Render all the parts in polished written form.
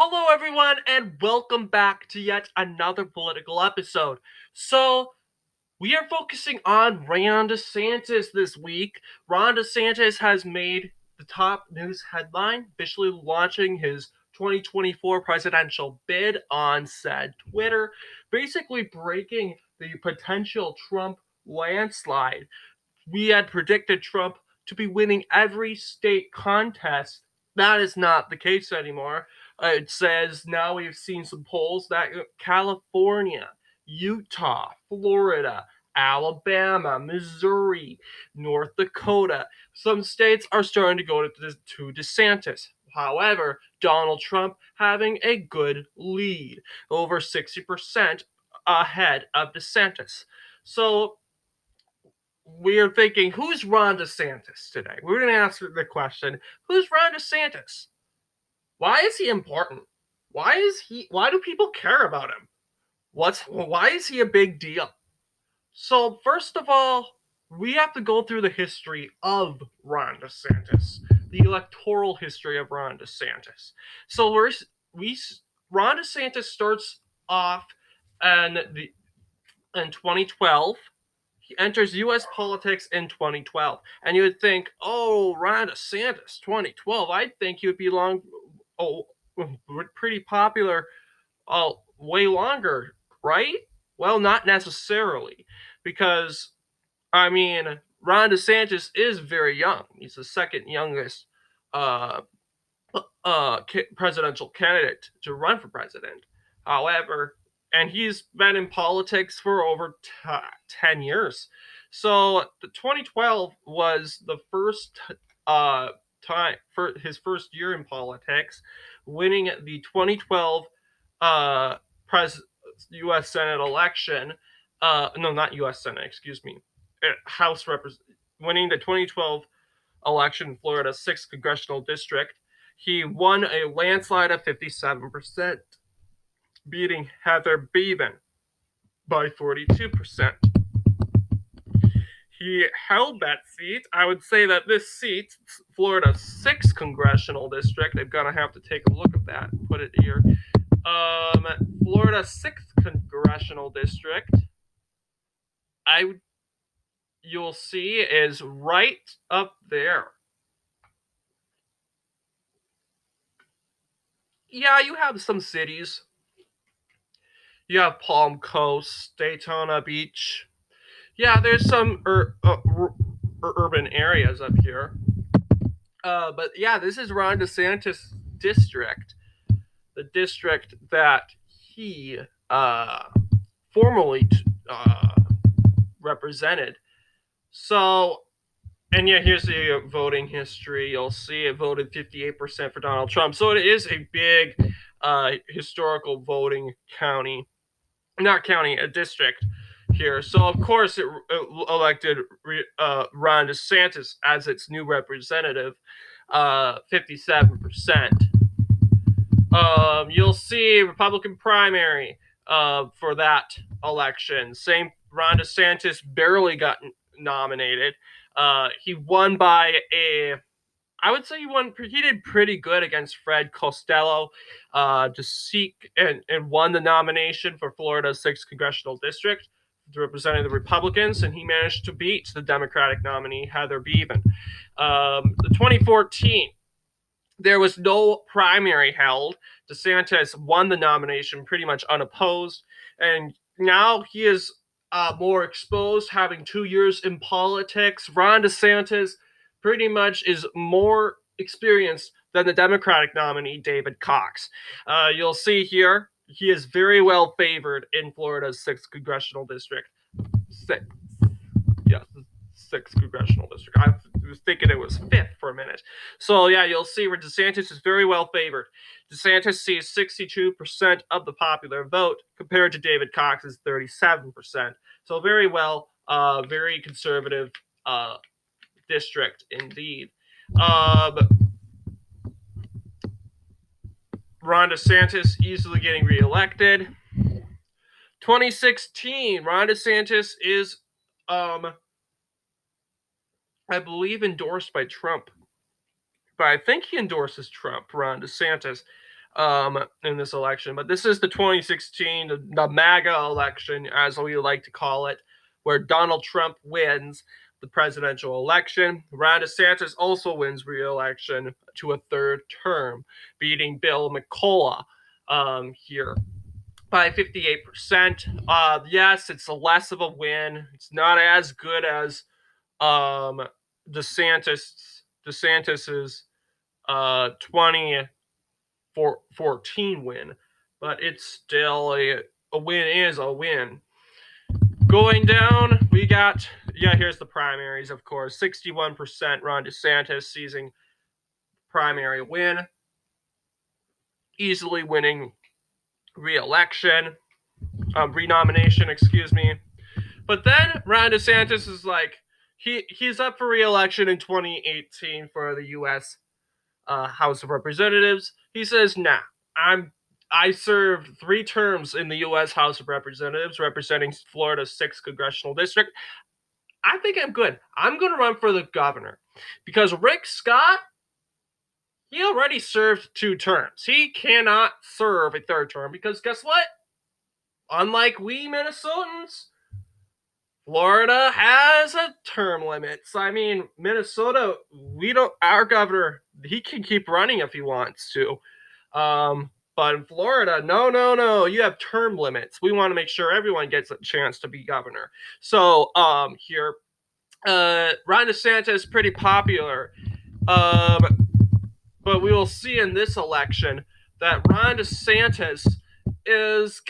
Hello, everyone, and welcome back to yet another political episode. So, we are focusing on Ron DeSantis this week. Ron DeSantis has made the top news headline, officially launching his 2024 presidential bid on said Twitter, basically breaking the potential Trump landslide. We had predicted Trump to be winning every state contest. That is not the case anymore. It says now we've seen some polls that California, Utah, Florida, Alabama, Missouri, North Dakota, some states are starting to go to DeSantis. However, Donald Trump having a good lead, over 60% ahead of DeSantis. So we're thinking, who's Ron DeSantis today? We're going to answer the question, who's Ron DeSantis? Why is he important? Why do people care about him? Why is he a big deal? So, first of all, we have to go through the history of Ron DeSantis, the electoral history of Ron DeSantis. So, we Ron DeSantis starts off in 2012. He enters U.S. politics in 2012, and you would think, oh, Ron DeSantis, 2012. I'd think he would be pretty popular, way longer, right? Well, not necessarily, because I mean, Ron DeSantis is very young. He's the second youngest uh, presidential candidate to run for president. However, and he's been in politics for over 10 years. So the 2012 was the first time for his first year in politics, winning the 2012 uh, pres- U.S. Senate election. No, not U.S. Senate, excuse me. Winning the 2012 election in Florida's 6th congressional district. He won a landslide of 57%, beating Heather Bevan by 42%. He held that seat. I would say that this seat, Florida's 6th congressional district, I'm going to have to take a look at that and put it here. Florida's 6th congressional district, you'll see, is right up there. Yeah, you have some cities. You have Palm Coast, Daytona Beach. Yeah, there's some urban areas up here. But yeah, this is Ron DeSantis' district, the district that he formerly represented. So, and yeah, here's the voting history. You'll see it voted 58% for Donald Trump. So it is a big historical voting county. Not county, a district here. So of course it elected Ron DeSantis as its new representative, 57%. You'll see Republican primary for that election. Same, Ron DeSantis barely got nominated. He won by I would say he did pretty good against Fred Costello to seek and won the nomination for Florida's 6th congressional district representing the Republicans, and he managed to beat the Democratic nominee, Heather Bevan. The 2014, there was no primary held. DeSantis won the nomination pretty much unopposed, and now he is more exposed, having 2 years in politics. Ron DeSantis pretty much is more experienced than the Democratic nominee, David Cox. You'll see here, he is very well favored in Florida's 6th congressional district. Yes, 6th congressional district. I was thinking it was 5th for a minute. So yeah, you'll see where DeSantis is very well favored. DeSantis sees 62% of the popular vote compared to David Cox's 37%. So very well, very conservative district indeed. Ron DeSantis easily getting reelected. 2016, Ron DeSantis is, I believe, endorsed by Trump. But I think he endorses Trump, Ron DeSantis. in this election. But this is the 2016, the MAGA election, as we like to call it, where Donald Trump wins the presidential election. Ron DeSantis also wins re-election to a third term, beating Bill McCullough here by 58%. Yes, it's less of a win. It's not as good as DeSantis's 2014 win, but it's still a win is a win. Going down, we got, here's the primaries, of course. 61% Ron DeSantis seizing primary win, easily winning renomination, excuse me. But then Ron DeSantis is like, he's up for re-election in 2018 for the U.S. House of Representatives. He says, nah, I served 3 terms in the U.S. House of Representatives representing Florida's 6th congressional district. I think I'm good. I'm going to run for the governor because Rick Scott, he already served 2 terms. He cannot serve a 3rd term because guess what? Unlike we Minnesotans, Florida has a term limits. I mean, Minnesota, our governor, he can keep running if he wants to. But in Florida, no, you have term limits. We want to make sure everyone gets a chance to be governor. So here, Ron DeSantis is pretty popular. But we will see in this election that Ron DeSantis is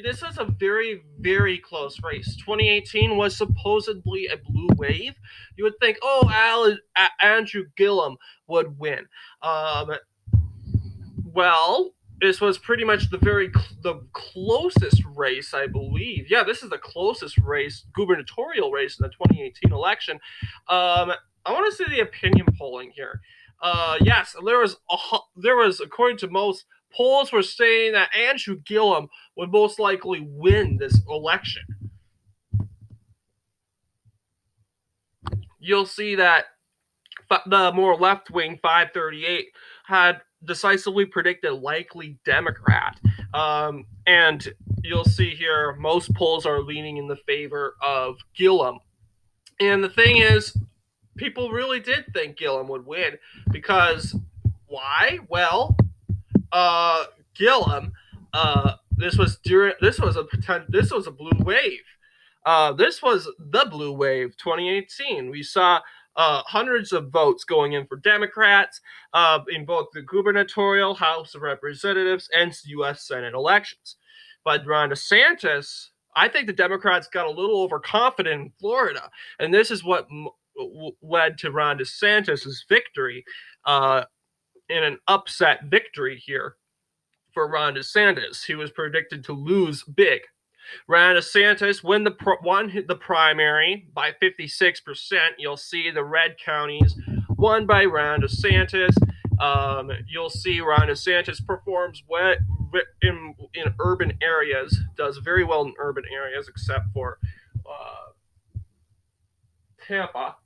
this is a very, very close race. 2018 was supposedly a blue wave. You would think, Andrew Gillum would win. Well, this was pretty much the closest race, I believe. Yeah, this is the closest race, gubernatorial race in the 2018 election. I want to see the opinion polling here. Yes, there was, according to most polls, were saying that Andrew Gillum would most likely win this election. You'll see that the more left-wing 538 had decisively predicted likely Democrat. And you'll see here most polls are leaning in the favor of Gillum. And the thing is, people really did think Gillum would win because why? Well, Gillum, this was a blue wave. This was the blue wave 2018. We saw hundreds of votes going in for Democrats in both the gubernatorial, House of Representatives, and U.S. Senate elections. But Ron DeSantis, I think the Democrats got a little overconfident in Florida, and this is what led to Ron DeSantis' victory in an upset victory here for Ron DeSantis. He was predicted to lose big. Ron DeSantis won the primary by 56%. You'll see the red counties won by Ron DeSantis. You'll see Ron DeSantis performs in urban areas, does very well in urban areas, except for Tampa.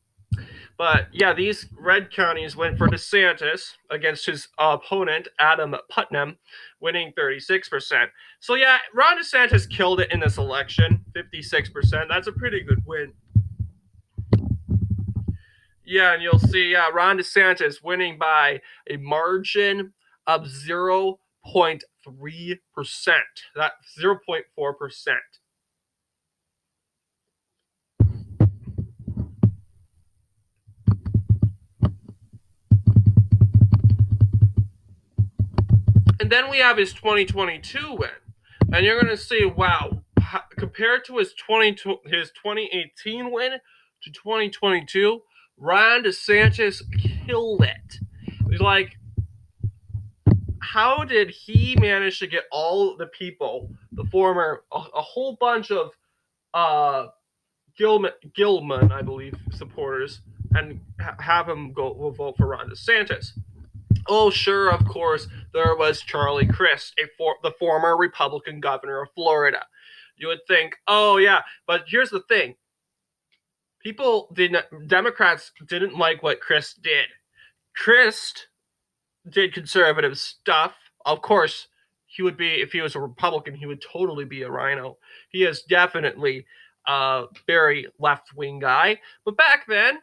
But yeah, these red counties went for DeSantis against his opponent, Adam Putnam, winning 36%. So yeah, Ron DeSantis killed it in this election, 56%. That's a pretty good win. Yeah, and you'll see Ron DeSantis winning by a margin of 0.3%. That's 0.4%. And then we have his 2022 win. And you're going to see, wow, compared to his 2018 win to 2022, Ron DeSantis killed it. He's like, how did he manage to get all the people, a whole bunch of Gilman, I believe, supporters, and have him go vote for Ron DeSantis? Oh, sure, of course, there was Charlie Crist, the former Republican governor of Florida. You would think, oh yeah, but here's the thing. Democrats didn't like what Crist did. Crist did conservative stuff, Of course, he would be, if he was a Republican, he would totally be a rhino. He is definitely a very left wing guy. But back then,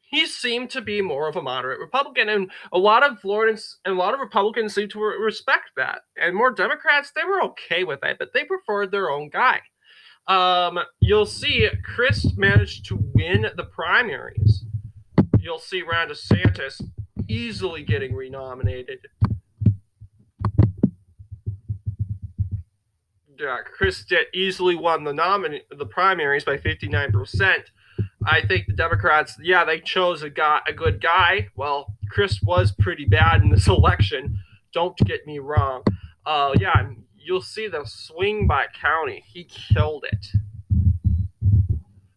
he seemed to be more of a moderate Republican, and a lot of Floridians and a lot of Republicans seemed to respect that. And more Democrats, they were okay with it, but they preferred their own guy. You'll see Chris managed to win the primaries. You'll see Ron DeSantis easily getting renominated. Chris easily won the primaries by 59%. I think the Democrats, they chose a good guy. Well, Chris was pretty bad in this election. Don't get me wrong. You'll see the swing by county. He killed it.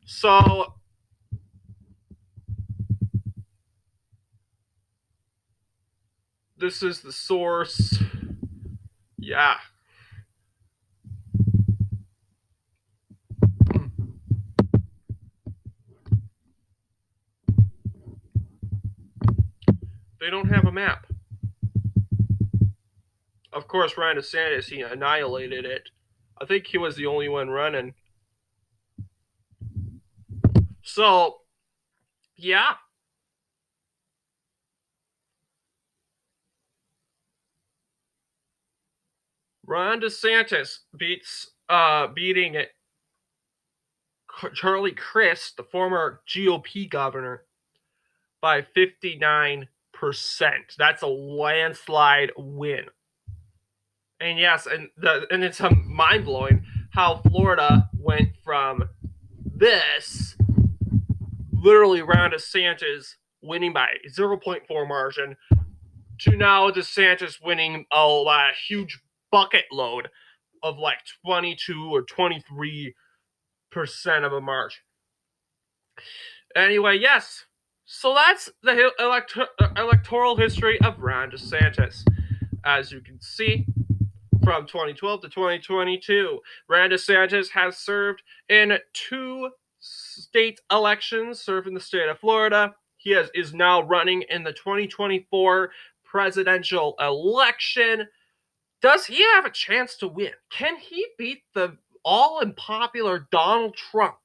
So this is the source. Yeah. They don't have a map. Of course, Ron DeSantis, he annihilated it. I think he was the only one running. So, yeah. Ron DeSantis beating it. Charlie Crist, the former GOP governor, by 59%. That's a landslide win. And yes, and it's mind blowing how Florida went from this, literally Ron DeSantis winning by 0.4 margin, to now DeSantis winning a huge bucket load of like 22 or 23% of a margin. Anyway, yes. So that's the electoral history of Ron DeSantis. As you can see, from 2012 to 2022, Ron DeSantis has served in 2 state elections, served in the state of Florida. He is now running in the 2024 presidential election. Does he have a chance to win? Can he beat the all-unpopular Donald Trump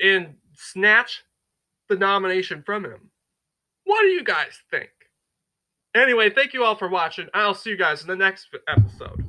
and snatch the nomination from him? What do you guys think? Anyway, thank you all for watching. I'll see you guys in the next episode.